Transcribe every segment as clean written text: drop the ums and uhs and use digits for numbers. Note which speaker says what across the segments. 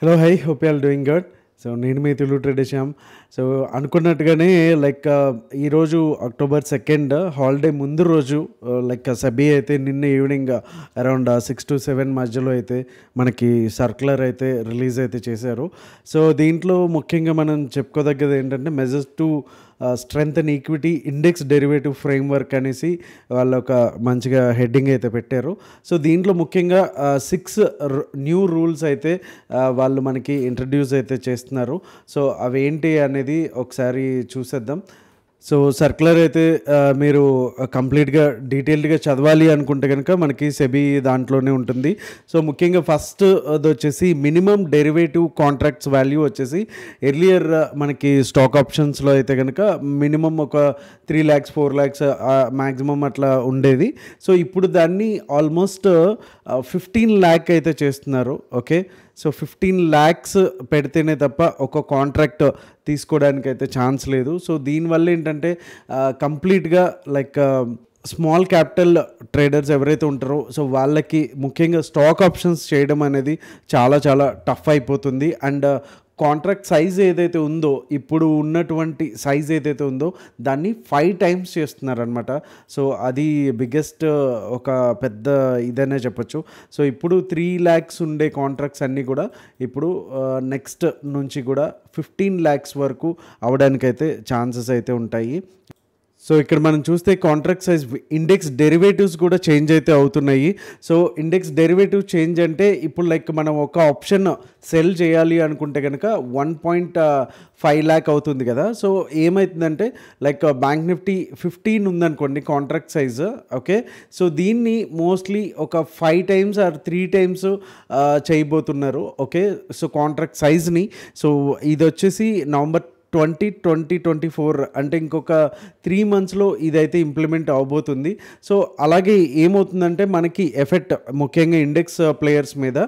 Speaker 1: Hello hi hope you all doing good. So నేను మీ Telugu trader Shyam. So అనుకున్నట్టుగానే ఈరోజు October 2 holiday ముందు రోజు సెబీ అయితే నిన్న ఈవినింగ్ అరౌండ్ 6 to 7 మధ్యలో అయితే మనకి సర్క్యులర్ అయితే రిలీజ్ అయితే చేశారు. సో దీంట్లో ముఖ్యంగా మనం చెప్పుకోదగ్గది ఏంటంటే measures to strength and equity index derivative framework అనేసి వాళ్ళు ఒక మంచిగా హెడ్డింగ్ అయితే పెట్టారు. సో దీంట్లో ముఖ్యంగా 6 న్యూ రూల్స్ అయితే వాళ్ళు మనకి ఇంట్రడ్యూస్ అయితే చేస్తున్నారు. సో అవేంటి అనేది ఒకసారి చూసేద్దాం. సో సర్క్యులర్ అయితే మీరు కంప్లీట్గా డీటెయిల్డ్గా చదవాలి అనుకుంటే కనుక మనకి సెబీ దాంట్లోనే ఉంటుంది. సో ముఖ్యంగా ఫస్ట్ అది వచ్చేసి మినిమం డెరివేటివ్ కాంట్రాక్ట్స్ వాల్యూ వచ్చేసి ఎర్లియర్ మనకి స్టాక్ ఆప్షన్స్లో అయితే కనుక మినిమం ఒక 3 lakhs 4 lakhs మ్యాక్సిమం అట్లా ఉండేది. సో ఇప్పుడు దాన్ని ఆల్మోస్ట్ 15 lakh అయితే చేస్తున్నారు. ఓకే, సో 15 lakhs పెడితేనే తప్ప ఒక కాంట్రాక్ట్ తీసుకోవడానికి అయితే ఛాన్స్ లేదు. సో దీనివల్ల ఏంటంటే కంప్లీట్గా స్మాల్ క్యాపిటల్ ట్రేడర్స్ ఎవరైతే ఉంటారో సో వాళ్ళకి ముఖ్యంగా స్టాక్ ఆప్షన్స్ చేయడం అనేది చాలా చాలా టఫ్ అయిపోతుంది. అండ్ కాంట్రాక్ట్ సైజ్ ఏదైతే ఉందో ఇప్పుడు ఉన్నటువంటి సైజ్ ఏదైతే ఉందో దాన్ని 5 times చేస్తున్నారనమాట. సో అది బిగ్గెస్ట్ ఒక పెద్ద ఇదనే చెప్పచ్చు. సో ఇప్పుడు 3 lakhs ఉండే కాంట్రాక్ట్స్ అన్నీ కూడా ఇప్పుడు నెక్స్ట్ నుంచి కూడా 15 lakhs వరకు అవడానికైతే ఛాన్సెస్ అయితే ఉంటాయి. సో ఇక్కడ మనం చూస్తే కాంట్రాక్ట్ సైజ్ ఇండెక్స్ డెరివేటివ్స్ కూడా చేంజ్ అయితే అవుతున్నాయి. సో ఇండెక్స్ డెరివేటివ్ చేంజ్ అంటే ఇప్పుడు మనం ఒక ఆప్షన్ సెల్ చేయాలి అనుకుంటే కనుక 1.5 lakh అవుతుంది కదా. సో ఏమవుతుందంటే బ్యాంక్ నిఫ్టీ 15 ఉందనుకోండి కాంట్రాక్ట్ సైజ్. ఓకే, సో దీన్ని మోస్ట్లీ ఒక 5 times ఆర్ 3 times చేయబోతున్నారు. ఓకే, సో కాంట్రాక్ట్ సైజ్ని. సో ఇది వచ్చేసి November 2024 అంటే ఇంకొక 3 monthsలో ఇదైతే ఇంప్లిమెంట్ అవబోతుంది. సో అలాగే ఏమవుతుందంటే మనకి ఎఫెక్ట్ ముఖ్యంగా ఇండెక్స్ ప్లేయర్స్ మీద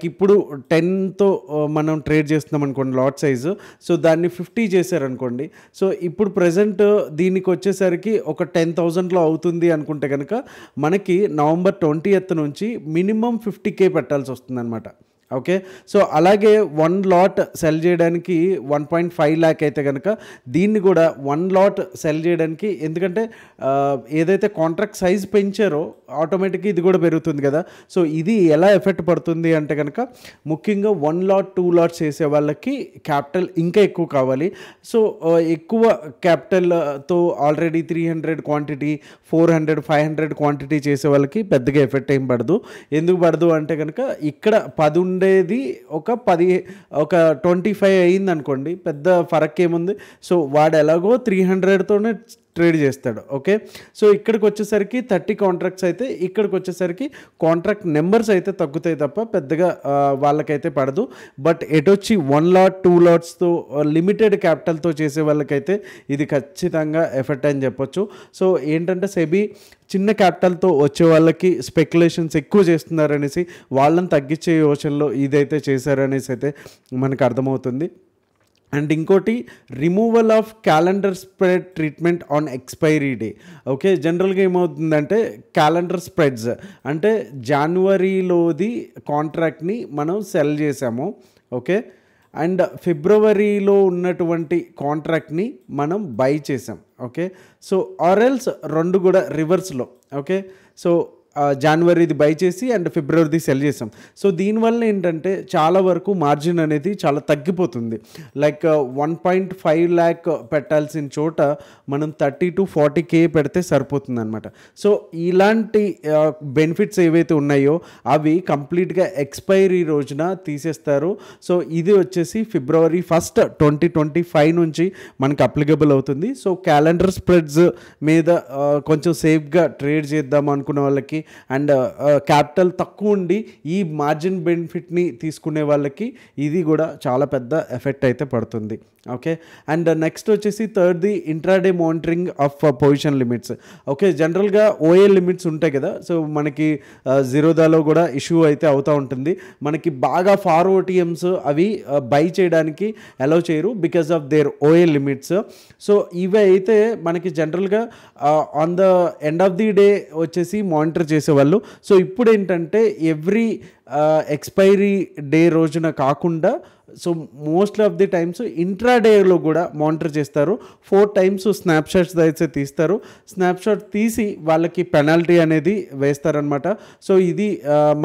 Speaker 1: ఇప్పుడు 10తో మనం ట్రేడ్ చేస్తున్నాం అనుకోండి లాట్ సైజు. సో దాన్ని 50 చేశారనుకోండి. సో ఇప్పుడు ప్రజెంట్ దీనికి వచ్చేసరికి ఒక 10,000లో అవుతుంది అనుకుంటే కనుక మనకి November 20th నుంచి మినిమం 50K పెట్టాల్సి వస్తుంది అనమాట. ఓకే, సో అలాగే 1 lot సెల్ చేయడానికి 1.5 lakh అయితే కనుక దీన్ని కూడా 1 lot సెల్ చేయడానికి, ఎందుకంటే ఏదైతే కాంట్రాక్ట్ సైజ్ పెంచారో ఆటోమేటిక్గా ఇది కూడా పెరుగుతుంది కదా. సో ఇది ఎలా ఎఫెక్ట్ పడుతుంది అంటే కనుక ముఖ్యంగా 1 lot 2 lots చేసే వాళ్ళకి క్యాపిటల్ ఇంకా ఎక్కువ కావాలి. సో ఎక్కువ క్యాపిటల్తో ఆల్రెడీ 300 క్వాంటిటీ 400 500 క్వాంటిటీ చేసే వాళ్ళకి పెద్దగా ఎఫెక్ట్ ఏం పడదు. ఎందుకు పడదు అంటే కనుక ఇక్కడ 10 ఉండేది ఒక 25 అయింది అనుకోండి, పెద్ద ఫరక్ ఏముంది. సో వాడు ఎలాగో 300తోనే ట్రేడ్ చేస్తాడు. ఓకే, సో ఇక్కడికి వచ్చేసరికి 30 కాంట్రాక్ట్స్ అయితే ఇక్కడికి వచ్చేసరికి కాంట్రాక్ట్ నెంబర్స్ అయితే తగ్గుతాయి తప్ప పెద్దగా వాళ్ళకైతే పడదు. బట్ ఎటొచ్చి 1 lot 2 lotsతో లిమిటెడ్ క్యాపిటల్తో చేసే వాళ్ళకైతే ఇది ఖచ్చితంగా ఎఫెక్ట్ అని చెప్పొచ్చు. సో ఏంటంటే సెబీ చిన్న క్యాపిటల్తో వచ్చే వాళ్ళకి స్పెక్యులేషన్స్ ఎక్కువ చేస్తున్నారనేసి వాళ్ళని తగ్గించే యోచనలో ఇదైతే చేశారనేసి అయితే మనకు అర్థమవుతుంది. అండ్ ఇంకోటి removal of calendar spread treatment on expiry day. Okay, జనరల్గా ఏమవుతుందంటే క్యాలెండర్ స్ప్రెడ్స్ అంటే జనవరిలోది కాంట్రాక్ట్ని మనం సెల్ చేసాము. ఓకే, అండ్ ఫిబ్రవరిలో ఉన్నటువంటి కాంట్రాక్ట్ని మనం బై చేసాం. ఓకే, సో ఆర్ఎల్స్ రెండు కూడా రివర్స్లో. ఓకే, సో జనవరిది బై చేసి అండ్ ఫిబ్రవరిది సెల్ చేసాం. సో దీనివల్ల ఏంటంటే చాలా వరకు మార్జిన్ అనేది చాలా తగ్గిపోతుంది. 1.5 lakh పెట్టాల్సిన చోట మనం 30 to 40K పెడితే సరిపోతుంది అనమాట. సో ఇలాంటి బెనిఫిట్స్ ఏవైతే ఉన్నాయో అవి కంప్లీట్గా ఎక్స్పైరీ రోజున తీసేస్తారు. సో ఇది వచ్చేసి February 1st 2025 నుంచి మనకు అప్లికబుల్ అవుతుంది. సో క్యాలెండర్ స్ప్రెడ్స్ మీద కొంచెం సేఫ్గా ట్రేడ్ చేద్దాం అనుకున్న వాళ్ళకి అండ్ క్యాపిటల్ తక్కువ ఉండి ఈ మార్జిన్ బెనిఫిట్ని తీసుకునే వాళ్ళకి ఇది కూడా చాలా పెద్ద ఎఫెక్ట్ అయితే పడుతుంది. ఓకే, అండ్ నెక్స్ట్ వచ్చేసి థర్డ్ది intraday monitoring of position limits. Okay, జనరల్గా ఓఎల్ లిమిట్స్ ఉంటాయి కదా. సో మనకి జిరోదాలో కూడా ఇష్యూ అయితే అవుతూ ఉంటుంది. మనకి బాగా ఫార్ ఓటీఎమ్స్ అవి బై చేయడానికి అలౌ చేయరు because of their OL limits. So ఇవి అయితే మనకి జనరల్గా on the end of the day వచ్చేసి మానిటర్ చేసేవాళ్ళు. సో ఇప్పుడేంటంటే ఎవ్రీ ఎక్స్‌పైరీ డే రోజున కాకుండా so most of the times ఇంట్రాడేలో కూడా మానిటర్ చేస్తారు. 4 టైమ్స్ స్నాప్‌షాట్స్ అయితే తీస్తారు. స్నాప్‌షాట్ తీసి వాళ్ళకి పెనాల్టీ అనేది వేస్తారనమాట. సో ఇది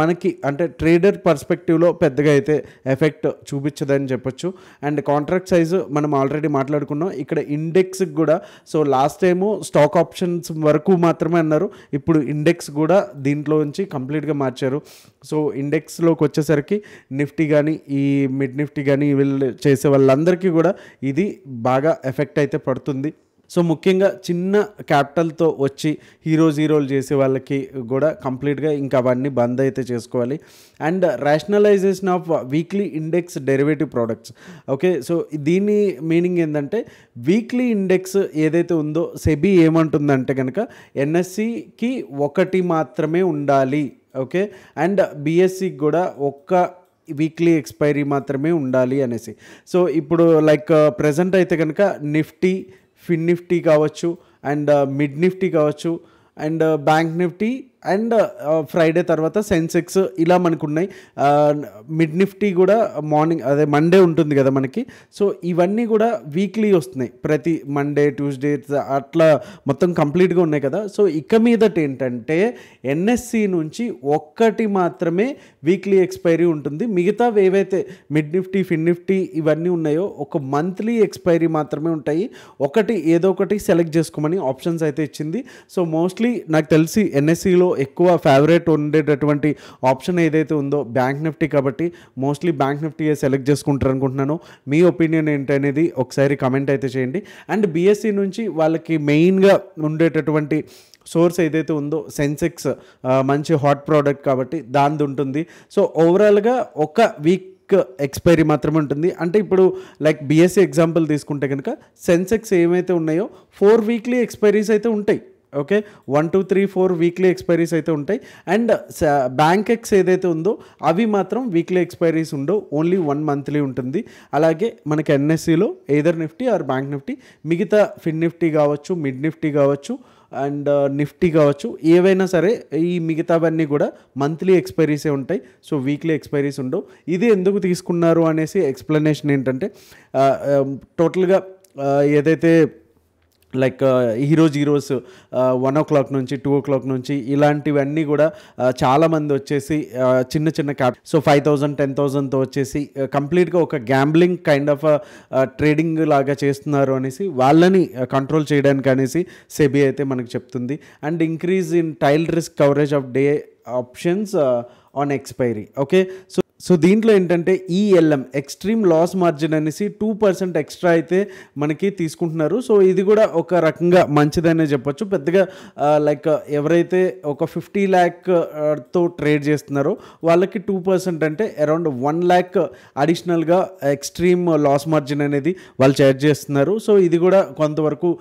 Speaker 1: మనకి అంటే ట్రేడర్ పర్స్పెక్టివ్‌లో పెద్దగా అయితే ఎఫెక్ట్ చూపించదని చెప్పొచ్చు. అండ్ కాంట్రాక్ట్ సైజు మనం ఆల్రెడీ మాట్లాడుకున్నాం. ఇక్కడ ఇండెక్స్‌కి కూడా so last time stock options వరకు మాత్రమే అన్నారు. ఇప్పుడు ఇండెక్స్ కూడా దీంట్లోంచి కంప్లీట్‌గా మార్చారు. సో ఇండెక్స్లోకి వచ్చేసరికి నిఫ్టీ కానీ ఈ మిడ్ నిఫ్టీ కానీ వీళ్ళు చేసే వాళ్ళందరికీ కూడా ఇది బాగా ఎఫెక్ట్ అయితే పడుతుంది. సో ముఖ్యంగా చిన్న క్యాపిటల్తో వచ్చి హీరోలు చేసే వాళ్ళకి కూడా కంప్లీట్గా ఇంకా అవన్నీ బంద్ అయితే చేసుకోవాలి. And rationalization of weekly index derivative products. Okay, so దీని మీనింగ్ ఏంటంటే వీక్లీ ఇండెక్స్ ఏదైతే ఉందో సెబీ ఏమంటుందంటే కనుక ఎన్ఎస్సికి ఒకటి మాత్రమే ఉండాలి. ఓకే, అండ్ బిఎస్సికి కూడా ఒక్క వీక్లీ ఎక్స్పైరీ మాత్రమే ఉండాలి అనేసి. సో ఇప్పుడు లైక్ ప్రజెంట్ అయితే కనుక నిఫ్టీ, ఫిన్ నిఫ్టీ కావచ్చు, అండ్ మిడ్ నిఫ్టీ కావచ్చు, and bank Nifty, and Friday తర్వాత సెన్సెక్స్ ఇలా మనకు ఉన్నాయి. మిడ్ నిఫ్టీ కూడా మార్నింగ్ అదే మండే ఉంటుంది కదా మనకి. సో ఇవన్నీ కూడా వీక్లీ వస్తున్నాయి, ప్రతి మండే ట్యూస్డే అట్లా మొత్తం కంప్లీట్గా ఉన్నాయి కదా. సో ఇక మీదట ఏంటంటే ఎన్ఎస్సి నుంచి ఒక్కటి మాత్రమే వీక్లీ ఎక్స్పైరీ ఉంటుంది. మిగతావి ఏవైతే మిడ్ నిఫ్టీ, ఫిన్ నిఫ్టీ ఇవన్నీ ఉన్నాయో ఒక మంత్లీ ఎక్స్పైరీ మాత్రమే ఉంటాయి. ఏదో ఒకటి సెలెక్ట్ చేసుకోమని ఆప్షన్స్ అయితే ఇచ్చింది. సో మోస్ట్లీ నాకు తెలిసి ఎన్ఎస్సిలో ఎక్కువ ఫేవరెట్ ఉండేటటువంటి ఆప్షన్ ఏదైతే ఉందో బ్యాంక్ నిఫ్టీ కాబట్టి మోస్ట్లీ బ్యాంక్ నిఫ్టీ సెలెక్ట్ చేసుకుంటారు అనుకుంటున్నాను. మీ ఒపీనియన్ ఏంటనేది ఒకసారి కమెంట్ అయితే చేయండి. అండ్ బిఎస్సి నుంచి వాళ్ళకి మెయిన్గా ఉండేటటువంటి సోర్స్ ఏదైతే ఉందో సెన్సెక్స్ మంచి హాట్ ప్రోడక్ట్ కాబట్టి దానిది ఉంటుంది. సో ఓవరాల్గా ఒక వీక్ ఎక్స్పైరీ మాత్రమే ఉంటుంది. అంటే ఇప్పుడు లైక్ బిఎస్సి ఎగ్జాంపుల్ తీసుకుంటే కనుక సెన్సెక్స్ ఏమైతే ఉన్నాయో 4 వీక్లీ ఎక్స్పైరీస్ అయితే ఉంటాయి. ఓకే, 1 2 3 4 వీక్లీ ఎక్స్పైరీస్ అయితే ఉంటాయి. అండ్ బ్యాంక్ ఎక్స్ ఏదైతే ఉందో అవి మాత్రం వీక్లీ ఎక్స్పైరీస్ ఉండవు, ఓన్లీ 1 మంత్లీ ఉంటుంది. అలాగే మనకి ఎన్ఎస్సిలో either Nifty or bank Nifty, మిగతా ఫిన్ నిఫ్టీ కావచ్చు, మిడ్ నిఫ్టీ కావచ్చు, అండ్ నిఫ్టీ కావచ్చు, ఏవైనా సరే ఈ మిగతావన్నీ కూడా మంత్లీ ఎక్స్పైరీసే ఉంటాయి. సో వీక్లీ ఎక్స్పైరీస్ ఉండవు. ఇది ఎందుకు తీసుకున్నారు అనేసి ఎక్స్ప్లెనేషన్ ఏంటంటే టోటల్గా ఏదైతే లైక్ హీరోస్ 1 o'clock నుంచి 2 o'clock నుంచి ఇలాంటివన్నీ కూడా చాలామంది వచ్చేసి చిన్న క్యాప్ సో 5,000 10,000తో వచ్చేసి కంప్లీట్గా ఒక గ్యాంబ్లింగ్ కైండ్ ఆఫ్ ట్రేడింగ్ లాగా చేస్తున్నారు అనేసి వాళ్ళని కంట్రోల్ చేయడానికి అనేసి సెబీ అయితే మనకు చెప్తుంది. And increase in tail risk coverage of the options on expiry. Okay, so దీంట్లో ఏంటంటే ఈఎల్ఎం ఎక్స్ట్రీమ్ లాస్ మార్జిన్ అనేసి 2% ఎక్స్ట్రా అయితే మనకి తీసుకుంటున్నారు. సో ఇది కూడా ఒక రకంగా మంచిదనే చెప్పొచ్చు. పెద్దగా లైక్ ఎవరైతే ఒక 50 lakh తో ట్రేడ్ చేస్తున్నారో వాళ్ళకి 2% అంటే అరౌండ్ 1 lakh అడిషనల్గా ఎక్స్ట్రీమ్ లాస్ మార్జిన్ అనేది వాళ్ళు చార్జ్ చేస్తున్నారు. సో ఇది కూడా కొంతవరకు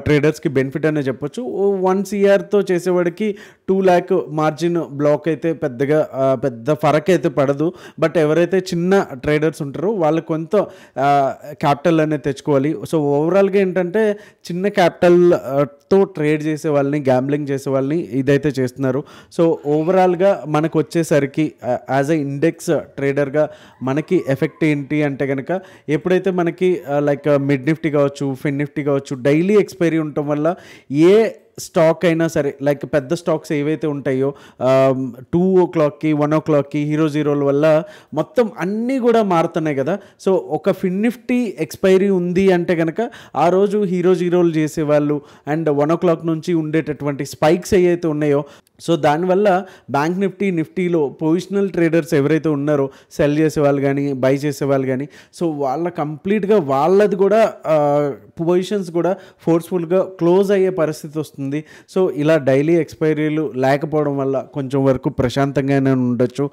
Speaker 1: ట్రేడర్స్కి బెనిఫిట్ అనే చెప్పొచ్చు. 1 CRతో చేసేవాడికి 2 lakh మార్జిన్ బ్లాక్ అయితే పెద్ద ఫరక్ అయితే పడదు. బట్ ఎవరైతే చిన్న ట్రేడర్స్ ఉంటారో వాళ్ళు కొంత క్యాపిటల్ అనేది తెచ్చుకోవాలి. సో ఓవరాల్గా ఏంటంటే చిన్న క్యాపిటల్తో ట్రేడ్ చేసే వాళ్ళని, గ్యాంబ్లింగ్ చేసే వాళ్ళని ఇదైతే చేస్తున్నారు. సో ఓవరాల్గా మనకు వచ్చేసరికి యాజ్ ఎ ఇండెక్స్ ట్రేడర్గా మనకి ఎఫెక్ట్ ఏంటి అంటే కనుక ఎప్పుడైతే మనకి లైక్ మిడ్ నిఫ్టీ కావచ్చు, ఫిన్ నిఫ్టీ కావచ్చు డైలీ ఎక్స్పైరీ ఉండటం వల్ల ఏ స్టాక్ అయినా సరే లైక్ పెద్ద స్టాక్స్ ఏవైతే ఉంటాయో 2 o'clockకి 1 o'clockకి హీరోల వల్ల మొత్తం అన్నీ కూడా మారుతున్నాయి కదా. సో ఒక ఫిన్ నిఫ్టీ ఎక్స్పైరీ ఉంది అంటే కనుక ఆ రోజు హీరోలు చేసేవాళ్ళు అండ్ 1 o'clock నుంచి ఉండేటటువంటి స్పైక్స్ ఏవైతే ఉన్నాయో సో దానివల్ల బ్యాంక్ నిఫ్టీలో పొజిషనల్ ట్రేడర్స్ ఎవరైతే ఉన్నారో సెల్ చేసేవాళ్ళు కానీ బై చేసేవాళ్ళు కానీ సో వాళ్ళ కంప్లీట్గా వాళ్ళది కూడా పొజిషన్స్ కూడా ఫోర్స్ఫుల్గా క్లోజ్ అయ్యే పరిస్థితి వస్తుంది. సో ఇలా డైలీ ఎక్స్పైరీలు లేకపోవడం వల్ల కొంచెం వరకు ప్రశాంతంగానే ఉండొచ్చు.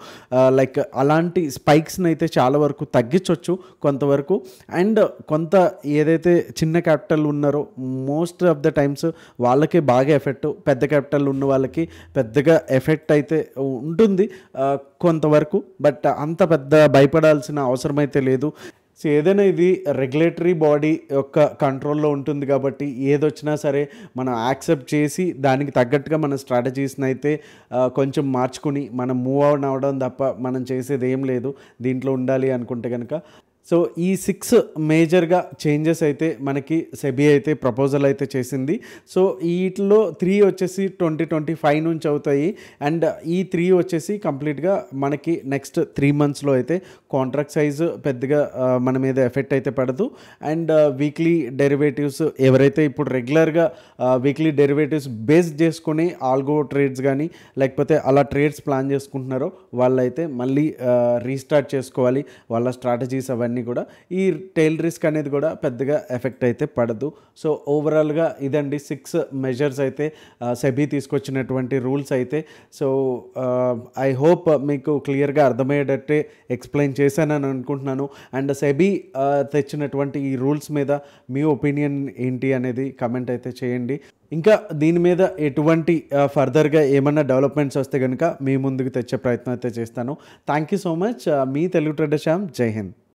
Speaker 1: లైక్ అలాంటి స్పైక్స్ని అయితే చాలా వరకు తగ్గించవచ్చు కొంతవరకు. అండ్ కొంత ఏదైతే చిన్న క్యాపిటల్ ఉన్నారో మోస్ట్ ఆఫ్ ద టైమ్స్ వాళ్ళకే బాగా ఎఫెక్ట్, పెద్ద క్యాపిటల్ ఉన్న వాళ్ళకి పెద్దగా ఎఫెక్ట్ అయితే ఉంటుంది కొంతవరకు. బట్ అంత పెద్ద భయపడాల్సిన అవసరం అయితే లేదు. సో ఏదైనా ఇది రెగ్యులేటరీ బాడీ యొక్క కంట్రోల్‌లో ఉంటుంది కాబట్టి ఏదొచ్చినా సరే మనం యాక్సెప్ట్ చేసి దానికి తగ్గట్టుగా మన స్ట్రాటజీస్‌నైతే కొంచెం మార్చుకొని మనం మూవ్ ఆన్ అవ్వడం తప్ప మనం చేసేదేం లేదు. దీంట్లో ఉండాలి అనుకుంటే గనక. సో ఈ 6 మేజర్‌గా చేంజెస్ అయితే మనకి సెబీ అయితే ప్రపోజల్ అయితే చేసింది. సో ఈటిలో 3 వచ్చేసి 2025 నుంచి అవుతాయి. అండ్ ఈ 3 వచ్చేసి కంప్లీట్‌గా మనకి నెక్స్ట్ 3 మంత్స్‌లో అయితే కాంట్రాక్ట్ సైజ్ పెద్దగా మన మీద ఎఫెక్ట్ అయితే పడదు. అండ్ వీక్లీ డెరివేటివ్స్ ఎవరైతే ఇప్పుడు రెగ్యులర్‌గా వీక్లీ డెరివేటివ్స్ బేస్ చేసుకొని ఆల్గో ట్రేడ్స్ గానీ, లేకపోతే అలా ట్రేడ్స్ ప్లాన్ చేసుకుంటున్నారో వాళ్ళైతే మళ్ళీ రీస్టార్ట్ చేసుకోవాలి వాళ్ళ స్ట్రాటజీస్ అవన్నీ కూడా. ఈ టెయిల్ రిస్క్ అనేది కూడా పెద్దగా ఎఫెక్ట్ అయితే పడదు. సో ఓవరాల్‌గా ఇదండి 6 మెజర్స్ అయితే సెబీ తీసుకొచ్చినటువంటి రూల్స్ అయితే. సో ఐ హోప్ మీకు క్లియర్‌గా అర్థమయ్యేటట్టే ఎక్స్‌ప్లెయిన్ చేశానని అనుకుంటున్నాను. అండ్ సెబీ తెచ్చినటువంటి ఈ రూల్స్ మీద మీ ఒపీనియన్ ఏంటి అనేది కామెంట్ అయితే చేయండి. ఇంకా దీని మీద ఎటువంటి ఫర్దర్‌గా ఏమన్నా డెవలప్‌మెంట్స్ వస్తే గనుక మీ ముందుకు తెచ్చే ప్రయత్నం అయితే చేస్తాను. Thank you so much. Me Telugu trader Shyam. జై హింద్.